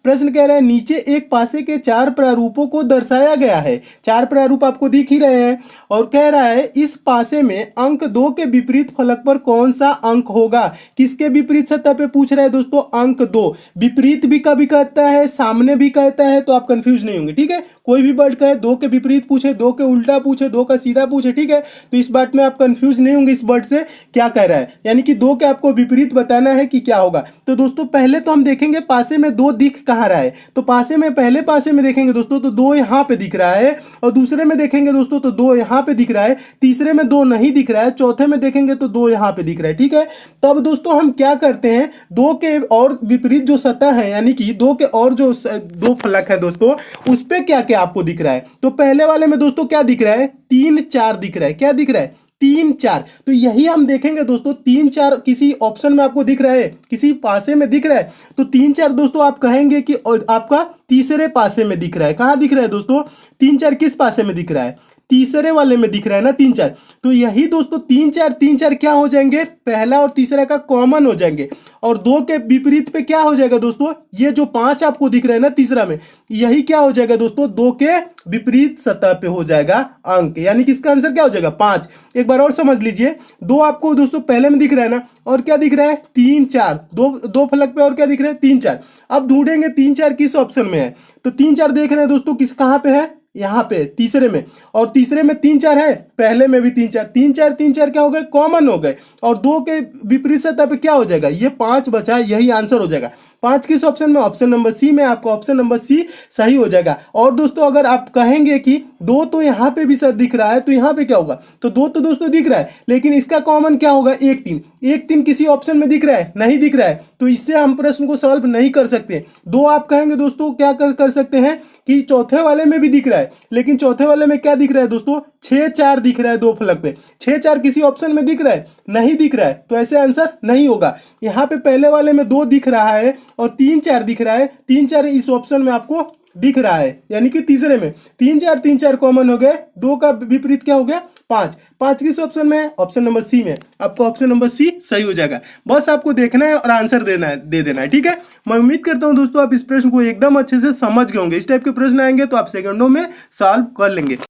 प्रश्न कह रहा है नीचे एक पासे के 4 प्रारूपों को दर्शाया गया है। 4 प्रारूप आपको दिख ही रहे हैं और कह रहा है इस पासे में अंक 2 के विपरीत फलक पर कौन सा अंक होगा। किसके विपरीत सतह पे पूछ रहा है दोस्तों, अंक 2। विपरीत भी कभी कहता है, सामने भी कहता है, तो आप कंफ्यूज नहीं होंगे, ठीक है। कोई भी वर्ड कहे 2 के विपरीत पूछे, 2 के उल्टा पूछे, 2 का सीधा पूछे, ठीक है, तो इस बात में आप कंफ्यूज नहीं होंगे इस वर्ड से क्या कह रहा है, यानी कि 2 के आपको विपरीत बताना है कि क्या होगा। तो दोस्तों पहले तो हम देखेंगे पासे में 2 दिख कहाँ रहा है। तो पासे में, पहले पासे में देखेंगे दोस्तों तो 2 यहाँ पे दिख रहा है, और दूसरे में देखेंगे दोस्तों तो 2 यहाँ पे दिख रहा है, तीसरे में 2 नहीं दिख रहा है, चौथे में देखेंगे तो 2 यहाँ पे दिख रहा है, ठीक है। तब दोस्तों हम क्या करते हैं, 2 के और विपरीत जो सतह है, यानी कि 2 के और जो 2 फलक है दोस्तों, उस पे क्या क्या आपको दिख रहा है। तो पहले वाले में दोस्तों क्या दिख रहा है, 3 4 दिख रहा है। क्या दिख रहा है, 3 4। तो यही हम देखेंगे दोस्तों, 3 4 किसी ऑप्शन में आपको दिख रहा है, किसी पासे में दिख रहा है, तो 3 4 दोस्तों आप कहेंगे कि आपका तीसरे पासे में दिख रहा है। कहाँ दिख रहा है दोस्तों, 3 4 किस पासे में दिख रहा है, तीसरे वाले में दिख रहा है ना 3 4। तो यही दोस्तों 3 4 क्या हो जाएंगे, पहला और तीसरा का कॉमन हो जाएंगे, और 2 के विपरीत पे क्या हो जाएगा दोस्तों, ये जो 5 आपको दिख रहा है ना तीसरा में, यही क्या हो जाएगा दोस्तों, 2 के विपरीत सतह पे हो जाएगा अंक, यानी कि इसका आंसर क्या हो जाएगा 5। एक बार और समझ लीजिए, 2 आपको दोस्तों पहले में दिख रहा है ना, और क्या दिख रहा है 3 4, दो फलक पे और क्या दिख रहा है 3 4। अब ढूंढेंगे 3 4 किस ऑप्शन में है, तो 3 4 देख रहे हैं दोस्तों किस, कहाँ पे है, यहाँ पे तीसरे में, और तीसरे में 3 4 है, पहले में भी 3 4, 3 4 क्या हो गए, कॉमन हो गए, और 2 के विपरीत सतह पे क्या हो जाएगा, ये 5 बचा, यही आंसर हो जाएगा। 5 किस ऑप्शन में, ऑप्शन नंबर सी में, आपका ऑप्शन नंबर सी सही हो जाएगा। और दोस्तों अगर आप कहेंगे कि 2 तो यहाँ पे भी सर दिख रहा है, तो यहाँ पे क्या होगा, तो 2 तो दोस्तों दिख रहा है, लेकिन इसका कॉमन क्या होगा, 1 3, 1 3 किसी ऑप्शन में दिख रहा है, नहीं दिख रहा है, तो इससे हम प्रश्न को सॉल्व नहीं कर सकते। 2 आप कहेंगे दोस्तों क्या कर सकते हैं कि चौथे वाले में भी दिख रहा है, लेकिन चौथे वाले में क्या दिख रहा है दोस्तों, 6 4 दिख रहा है 2 फलक पे, 6 4 किसी ऑप्शन में दिख रहा है, नहीं दिख रहा है, तो ऐसे आंसर नहीं होगा। यहाँ पे पहले वाले में 2 दिख रहा है और 3 4 दिख रहा है, 3 4 इस ऑप्शन में आपको दिख रहा है, यानी कि तीसरे में 3 4 कॉमन हो गए, 2 का विपरीत क्या हो गया 5, 5 किस ऑप्शन में है, ऑप्शन नंबर सी में, आपको ऑप्शन नंबर सी सही हो जाएगा। बस आपको देखना है और आंसर देना है, दे देना है, ठीक है। मैं उम्मीद करता हूं दोस्तों आप इस प्रश्न को एकदम अच्छे से समझ गए होंगे। इस टाइप के प्रश्न आएंगे तो आप सेकंडों में सॉल्व कर लेंगे।